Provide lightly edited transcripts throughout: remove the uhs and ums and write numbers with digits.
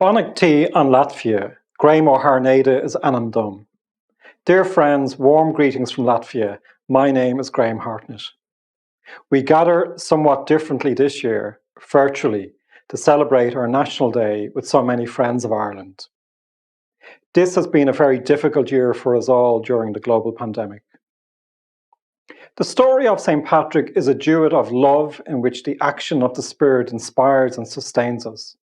Bonach T an Latvia, Graham O'Harneda is Anandum. Dear friends, warm greetings from Latvia. My name is Graham Hartnett. We gather somewhat differently this year, virtually, to celebrate our National Day with so many friends of Ireland. This has been a very difficult year for us all during the global pandemic. The story of St. Patrick is a duet of love in which the action of the Spirit inspires and sustains us.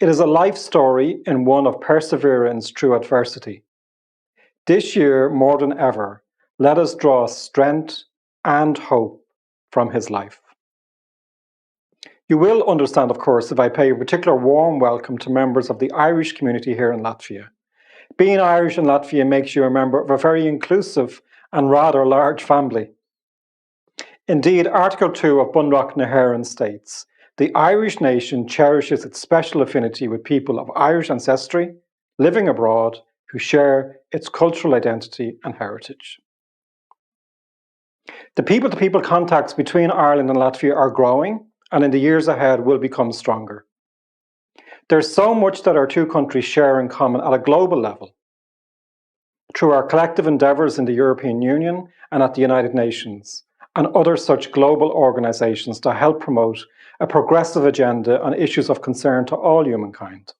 It is a life story and one of perseverance through adversity. This year, more than ever, let us draw strength and hope from his life. You will understand, of course, if I pay a particular warm welcome to members of the Irish community here in Latvia. Being Irish in Latvia makes you a member of a very inclusive and rather large family. Indeed, Article 2 of Bunreacht na hÉireann states, the Irish nation cherishes its special affinity with people of Irish ancestry, living abroad, who share its cultural identity and heritage. The people-to-people contacts between Ireland and Latvia are growing, and in the years ahead will become stronger. There's so much that our two countries share in common at a global level. Through our collective endeavours in the European Union and at the United Nations, and other such global organisations to help promote a progressive agenda on issues of concern to all humankind.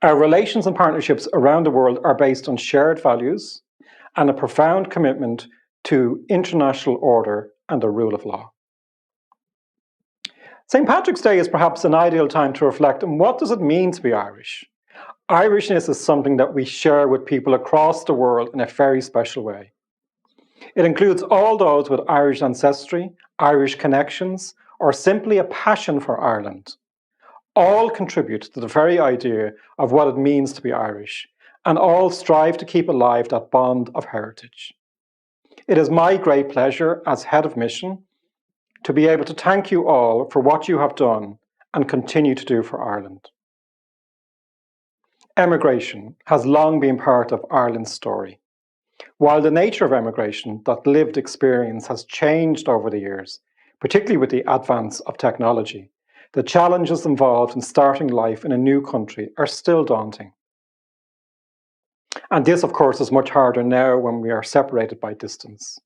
Our relations and partnerships around the world are based on shared values and a profound commitment to international order and the rule of law. St. Patrick's Day is perhaps an ideal time to reflect on what does it mean to be Irish. Irishness is something that we share with people across the world in a very special way. It includes all those with Irish ancestry, Irish connections, or simply a passion for Ireland. All contribute to the very idea of what it means to be Irish, and all strive to keep alive that bond of heritage. It is my great pleasure as head of mission to be able to thank you all for what you have done and continue to do for Ireland. Emigration has long been part of Ireland's story. While the nature of emigration, that lived experience, has changed over the years, particularly with the advance of technology, the challenges involved in starting life in a new country are still daunting. And this, of course, is much harder now when we are separated by distance.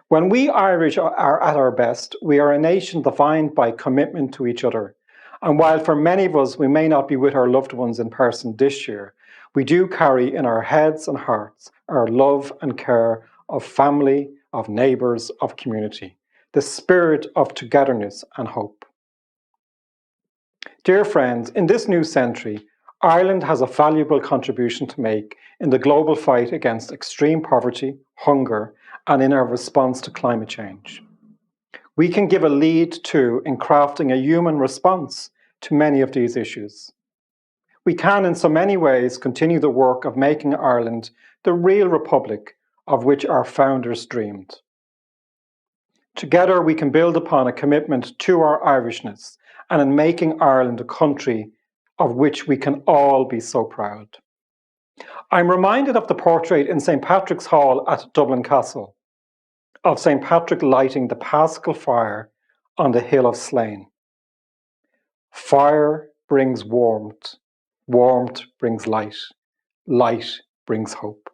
When we Irish are at our best, we are a nation defined by commitment to each other. And while for many of us we may not be with our loved ones in person this year, we do carry in our heads and hearts our love and care of family, of neighbours, of community, the spirit of togetherness and hope. Dear friends, in this new century, Ireland has a valuable contribution to make in the global fight against extreme poverty, hunger, and in our response to climate change. We can give a lead too in crafting a human response to many of these issues. We can in so many ways continue the work of making Ireland the real republic of which our founders dreamed. Together we can build upon a commitment to our Irishness and in making Ireland a country of which we can all be so proud. I'm reminded of the portrait in St. Patrick's Hall at Dublin Castle of St. Patrick lighting the Paschal fire on the Hill of Slane. Fire brings warmth, warmth brings light, light brings hope.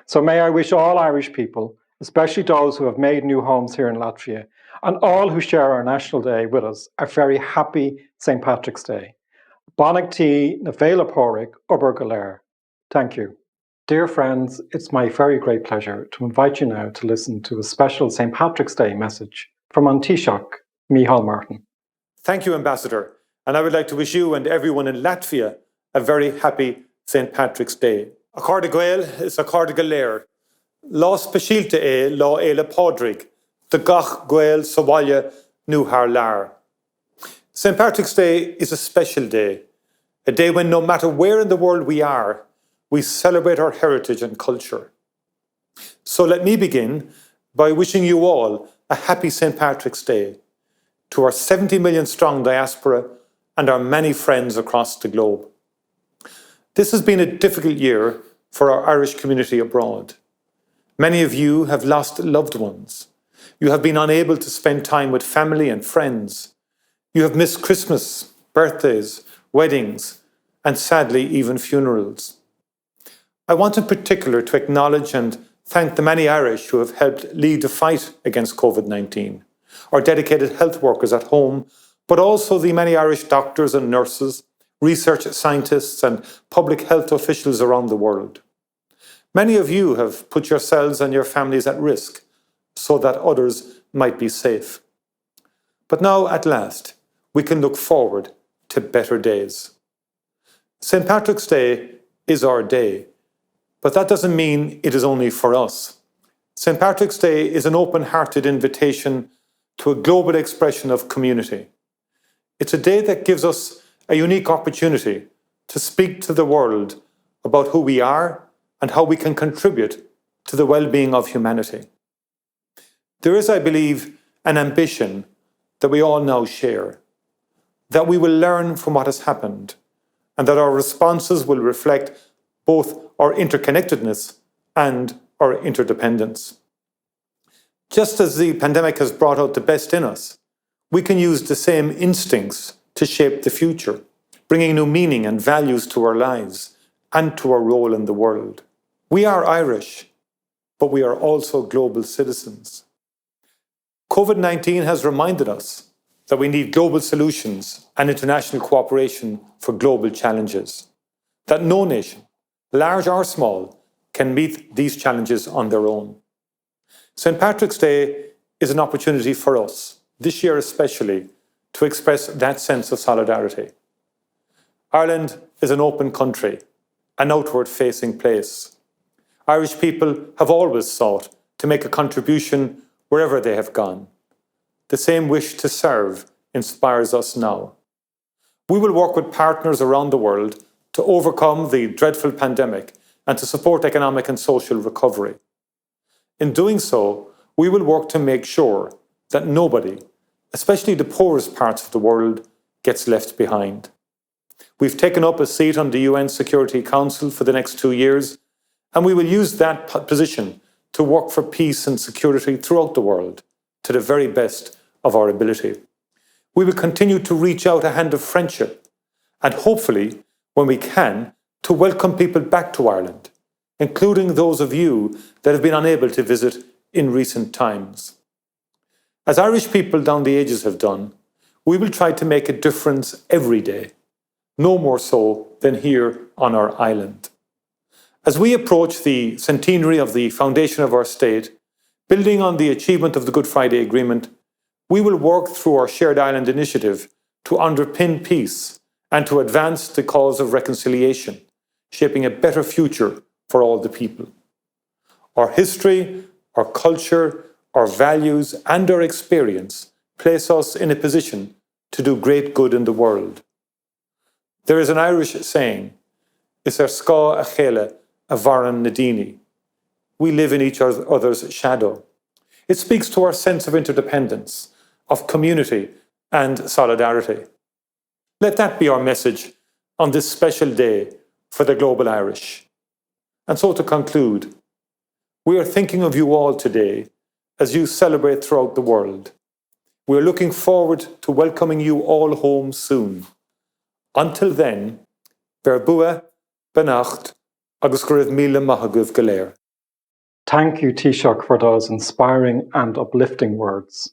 So may I wish all Irish people, especially those who have made new homes here in Latvia, and all who share our National Day with us, a very happy St. Patrick's Day. Bonach T na bhéile póric obair go léir. Thank you. Dear friends, it's my very great pleasure to invite you now to listen to a special St. Patrick's Day message from an Taoiseach, Micheál Martin. Thank you, Ambassador, and I would like to wish you and everyone in Latvia a very happy St. Patrick's Day. A Cardi Gael is a Cardi Galéir. Lá fáilte lá éile Pádraig, de gach Gael Sawalia nu haar Lar. St. Patrick's Day is a special day, a day when no matter where in the world we are, we celebrate our heritage and culture. So let me begin by wishing you all a happy St. Patrick's Day, to our 70 million strong diaspora and our many friends across the globe. This has been a difficult year for our Irish community abroad. Many of you have lost loved ones. You have been unable to spend time with family and friends. You have missed Christmas, birthdays, weddings, and sadly, even funerals. I want in particular to acknowledge and thank the many Irish who have helped lead the fight against COVID-19, our dedicated health workers at home, but also the many Irish doctors and nurses, research scientists and public health officials around the world. Many of you have put yourselves and your families at risk so that others might be safe. But now, at last, we can look forward to better days. St. Patrick's Day is our day, but that doesn't mean it is only for us. St. Patrick's Day is an open-hearted invitation to a global expression of community. It's a day that gives us a unique opportunity to speak to the world about who we are and how we can contribute to the well-being of humanity. There is, I believe, an ambition that we all now share, that we will learn from what has happened, and that our responses will reflect both our interconnectedness and our interdependence. Just as the pandemic has brought out the best in us, we can use the same instincts to shape the future, bringing new meaning and values to our lives and to our role in the world. We are Irish, but we are also global citizens. COVID-19 has reminded us that we need global solutions and international cooperation for global challenges, that no nation, large or small, can meet these challenges on their own. St. Patrick's Day is an opportunity for us, this year especially, to express that sense of solidarity. Ireland is an open country, an outward-facing place. Irish people have always sought to make a contribution wherever they have gone. The same wish to serve inspires us now. We will work with partners around the world to overcome the dreadful pandemic and to support economic and social recovery. In doing so, we will work to make sure that nobody, especially the poorest parts of the world, gets left behind. We've taken up a seat on the UN Security Council for the next 2 years, and we will use that position to work for peace and security throughout the world to the very best of our ability. We will continue to reach out a hand of friendship and hopefully, when we can, to welcome people back to Ireland, including those of you that have been unable to visit in recent times. As Irish people down the ages have done, we will try to make a difference every day, no more so than here on our island. As we approach the centenary of the foundation of our state, building on the achievement of the Good Friday Agreement, we will work through our Shared Island initiative to underpin peace and to advance the cause of reconciliation, shaping a better future for all the people. Our history, our culture, our values and our experience place us in a position to do great good in the world. There is an Irish saying, "Is sca a chéile a bharan nadini." We live in each other's shadow. It speaks to our sense of interdependence, of community and solidarity. Let that be our message on this special day for the global Irish. And so to conclude, we are thinking of you all today as you celebrate throughout the world. We are looking forward to welcoming you all home soon. Until then, Ver bua, benacht, agus Céad Míle maithagah go léir. Thank you, Taoiseach, for those inspiring and uplifting words.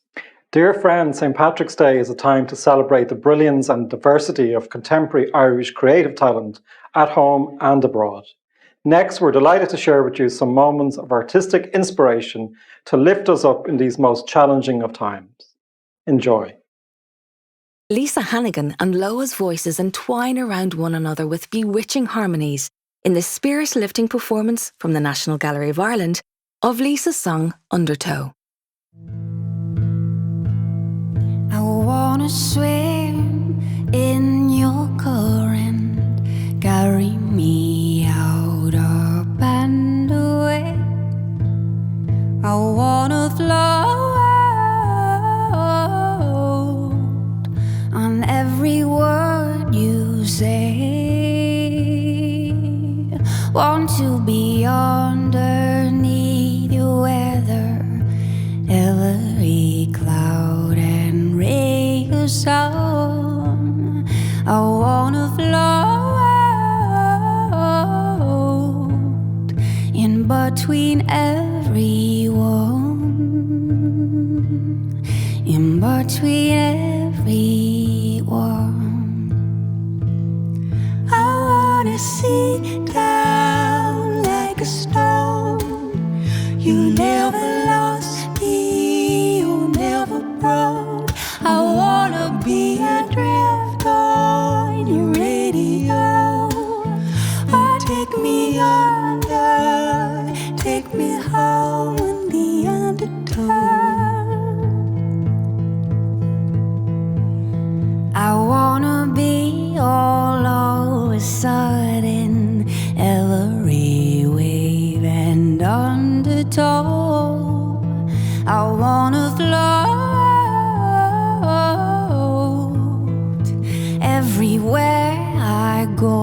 Dear friends, St. Patrick's Day is a time to celebrate the brilliance and diversity of contemporary Irish creative talent at home and abroad. Next, we're delighted to share with you some moments of artistic inspiration to lift us up in these most challenging of times. Enjoy. Lisa Hannigan and Loa's voices entwine around one another with bewitching harmonies in the spirit-lifting performance from the National Gallery of Ireland of Lisa's song Undertow. I wanna swim in your current, carry me out up and away. I wanna float on every word you say. Want to be underneath your weather, every cloud and ray of sun. between everyone, in between everyone. I wanna sit down like a stone. You never lost me, you never broke. I wanna be adrift on your radio. Oh, take me under, take me home in the undertow. I wanna be all of a sudden, every wave and undertow. I wanna float everywhere I go,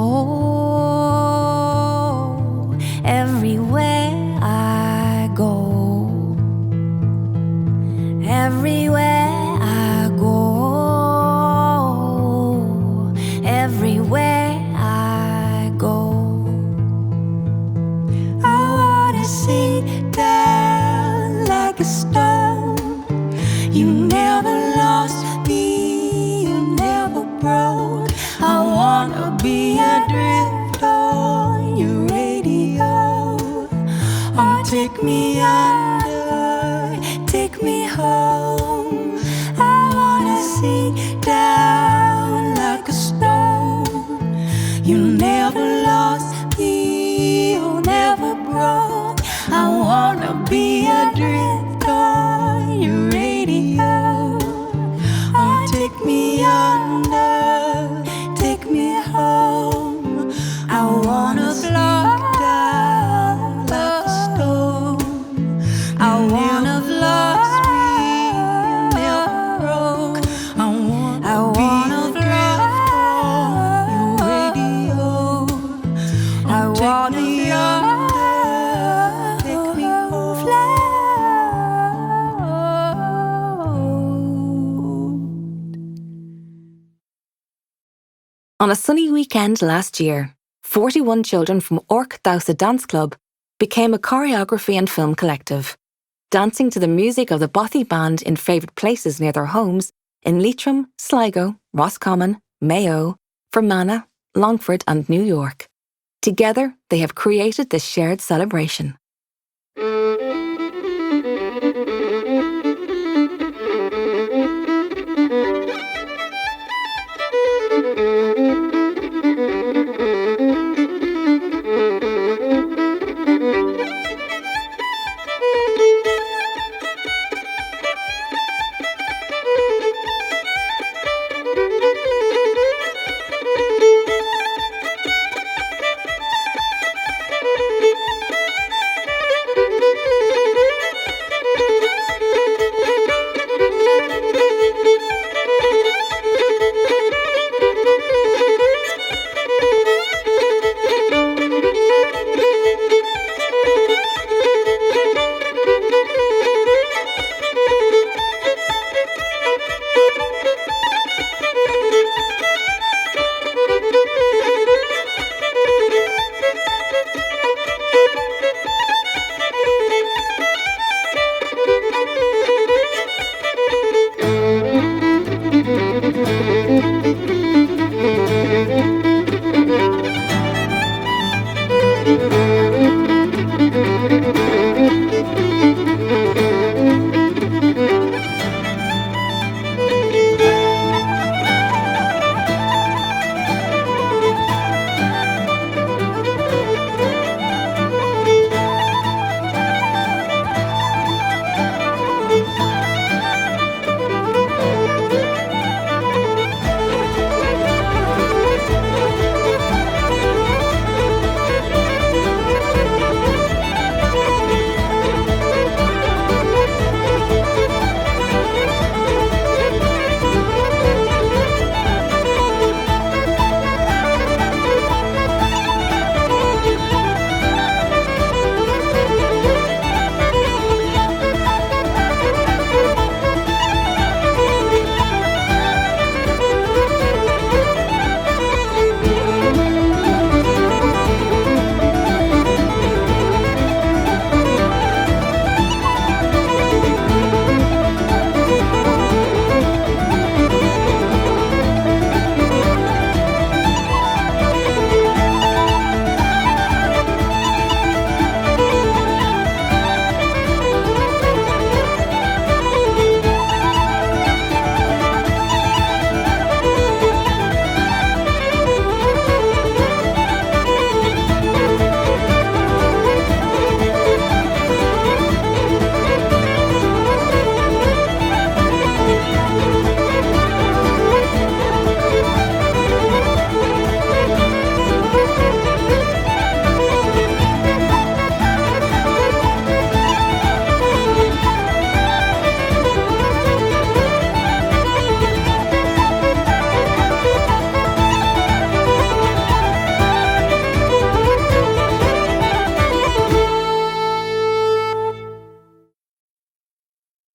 everywhere I go, everywhere I go, everywhere I go. I wanna sit down like a stone. You never lost me, you never broke. I wanna be adrift on your radio. Oh, take me under, take me home. I wanna sit down like a stone. You never lost me, you never broke. I wanna be adrift on your radio. Oh, take me under, take me home. I wanna float down like a stone. I wanna float. Never broke. I wanna float your radio. I wanna float. Take me home. On a sunny weekend last year, 41 children from Orc Dowsa Dance Club became a choreography and film collective, dancing to the music of the Bothy Band in favourite places near their homes in Leitrim, Sligo, Roscommon, Mayo, Fermanagh, Longford and New York. Together, they have created this shared celebration.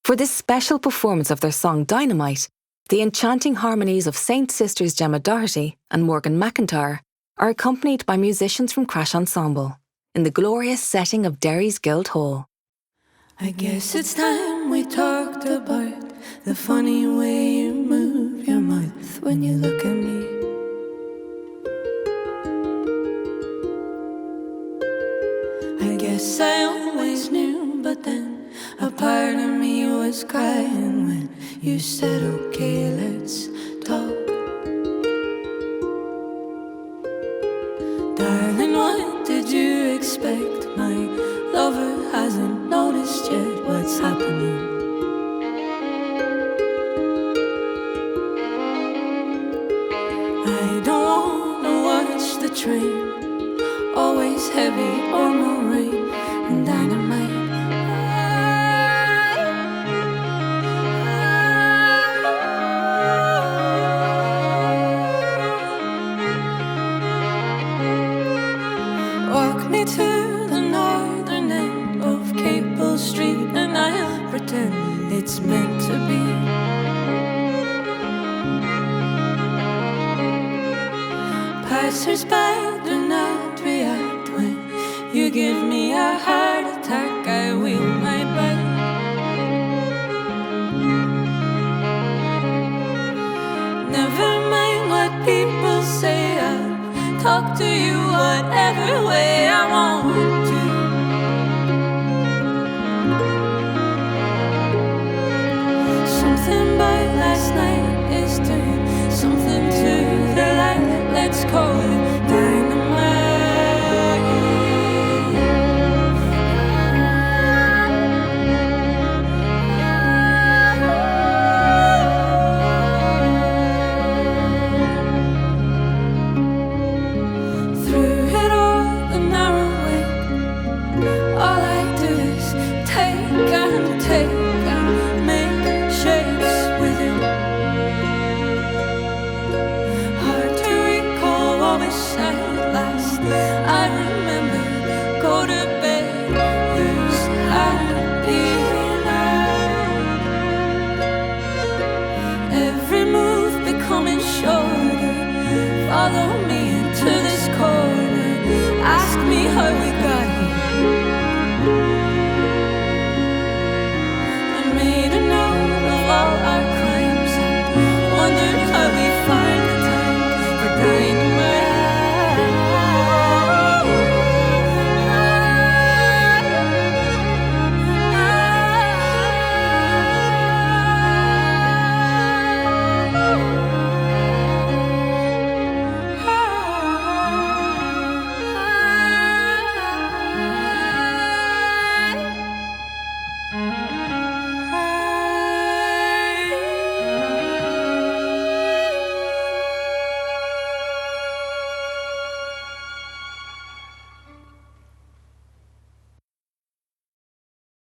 For this special performance of their song Dynamite, the enchanting harmonies of Saint Sisters Gemma Doherty and Morgan McIntyre are accompanied by musicians from Crash Ensemble in the glorious setting of Derry's Guildhall. I guess it's time we talked about the funny way you move your mouth when you look at me. I guess I always knew, but then a part of me was crying when you said, okay, let's talk. Darling, what did you expect? My lover hasn't noticed yet what's happening. I don't wanna watch the train, always heavy or no rain and dynamite. Walk me to the northern end of Capel Street and I'll pretend it's meant to be. Passers-by do not react when you give me a heart attack. I wheel my back. Never mind what people say, I'll talk to you whatever way I want to. Something about last night is doing something to the light. Let's call it dynamite. Through it all, the narrow way, all I do is take and take and make shapes with you. Hard to recall what we said last. I remember, go to bed, who's happy now? Every move becoming shorter. Follow me into this corner. Ask me how we got here. I made a note of all our crimes and wondered how we find the time for dynamite.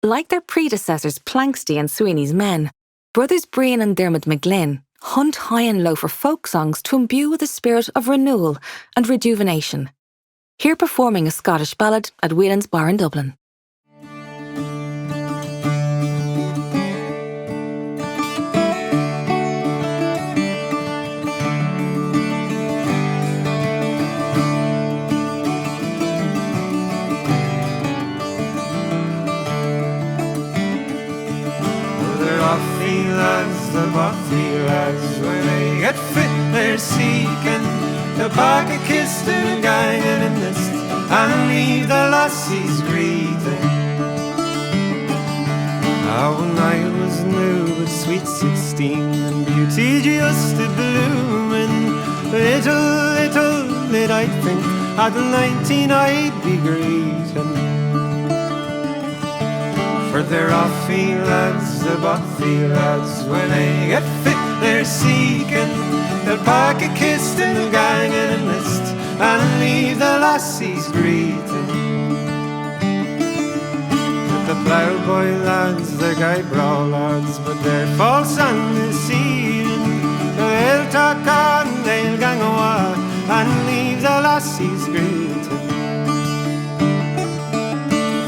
Like their predecessors Planxty and Sweeney's Men, brothers Brian and Dermot McGlynn hunt high and low for folk songs to imbue with a spirit of renewal and rejuvenation. Here performing a Scottish ballad at Whelan's Bar in Dublin. The bothy lads, when they get fit, they're seeking the back a kiss to the gang and enlist and leave the lassies grieving. When I was new, but sweet 16, and beauty just a blooming. Little did I think at 19 I'd be greeting. For they're offy lads, the bothy lads, when they get fit they're seeking. They'll pack a kiss to the gang and enlist and leave the lassies greeting. But the ploughboy lads, the guybrow lads, but they're false and deceiving. They'll talk on, they'll gang awa and leave the lassies greeting.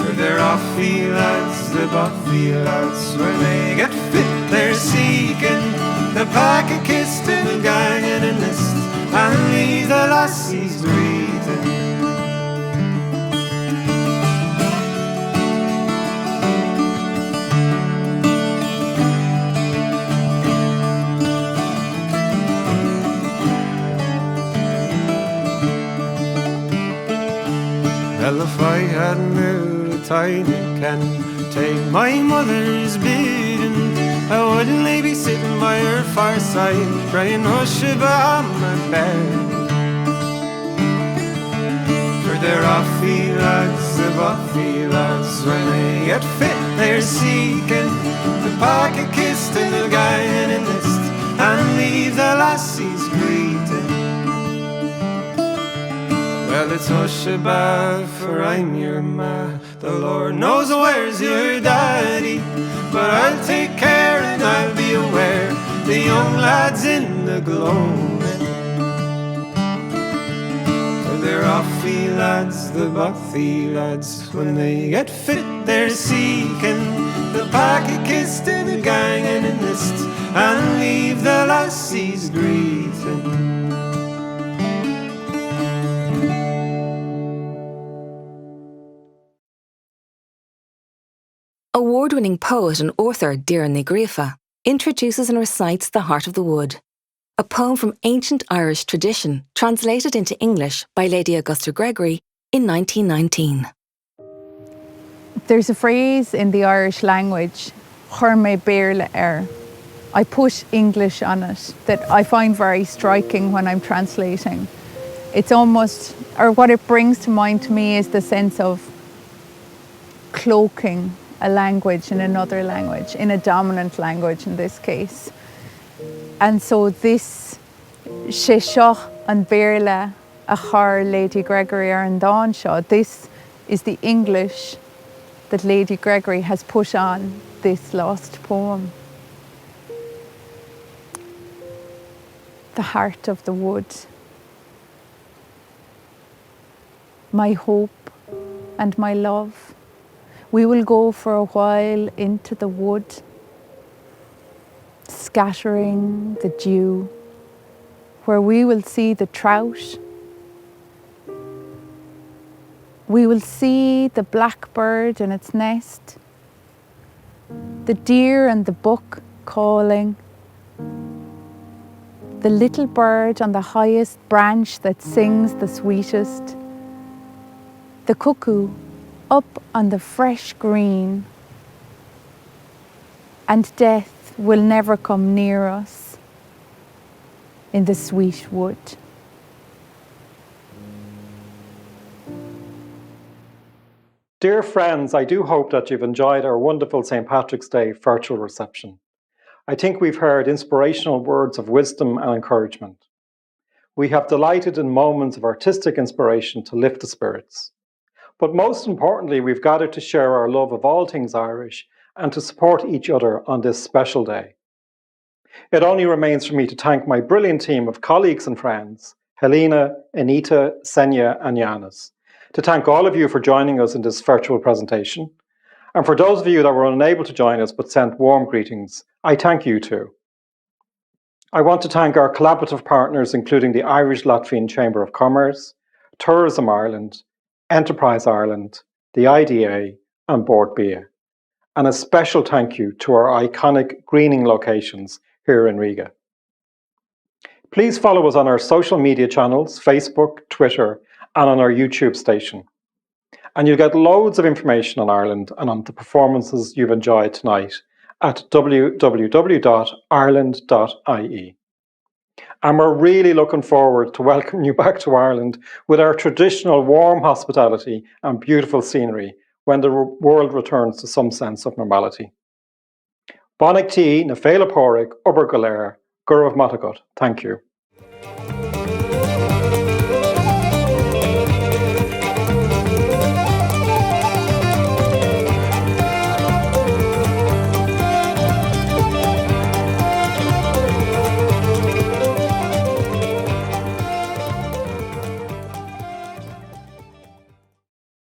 For they're off the Buffy lads, when they get fit, they're seeking the pack of kissed and gang in a list, and leave the lassies greeting. Well, if I hadn't knew the tiny can take my mother's bidding, I wouldn't lay be sitting by her fireside, crying hush about my bed. For they're offy lads, the Buffy lads, when they get fit, they're seeking the pack of kissed and the guy in a list, and leave the lassies greeting. Well, it's hush about, for I'm your ma. The Lord knows where's your daddy, but I'll take care and I'll be aware the young lads in the gloaming. For they're offy lads, the Buffy lads, when they get fit they're seeking the pack of kissed in the gang in a list, and leave the lassies greeting. Award-winning poet and author Doireann Ní Ghríofa introduces and recites The Heart of the Wood, a poem from ancient Irish tradition translated into English by Lady Augusta Gregory in 1919. There's a phrase in the Irish language, chuir mé béarla air. I put English on it that I find very striking when I'm translating. It's almost, or what it brings to mind to me is the sense of cloaking a language in another language, in a dominant language in this case. And so this sé seo an béarla a chur Lady Gregory ar an dáin seo, this is the English that Lady Gregory has put on this lost poem. The Heart of the Wood. My hope and my love, we will go for a while into the wood, scattering the dew, where we will see the trout. We will see the blackbird in its nest, the deer and the buck calling, the little bird on the highest branch that sings the sweetest, the cuckoo up on the fresh green, and death will never come near us in the sweet wood. Dear friends, I do hope that you've enjoyed our wonderful St. Patrick's Day virtual reception. I think we've heard inspirational words of wisdom and encouragement. We have delighted in moments of artistic inspiration to lift the spirits. But most importantly, we've gathered to share our love of all things Irish and to support each other on this special day. It only remains for me to thank my brilliant team of colleagues and friends, Helena, Anita, Senya and Yanis, to thank all of you for joining us in this virtual presentation. And for those of you that were unable to join us but sent warm greetings, I thank you too. I want to thank our collaborative partners, including the Irish Latvian Chamber of Commerce, Tourism Ireland, Enterprise Ireland, the IDA and Bord Bia. And a special thank you to our iconic greening locations here in Riga. Please follow us on our social media channels, Facebook, Twitter, and on our YouTube station. And you'll get loads of information on Ireland and on the performances you've enjoyed tonight at www.ireland.ie. And we're really looking forward to welcoming you back to Ireland with our traditional warm hospitality and beautiful scenery when the world returns to some sense of normality. Bonnick T, na féile póric, obair go léir, gurav matagat. Thank you.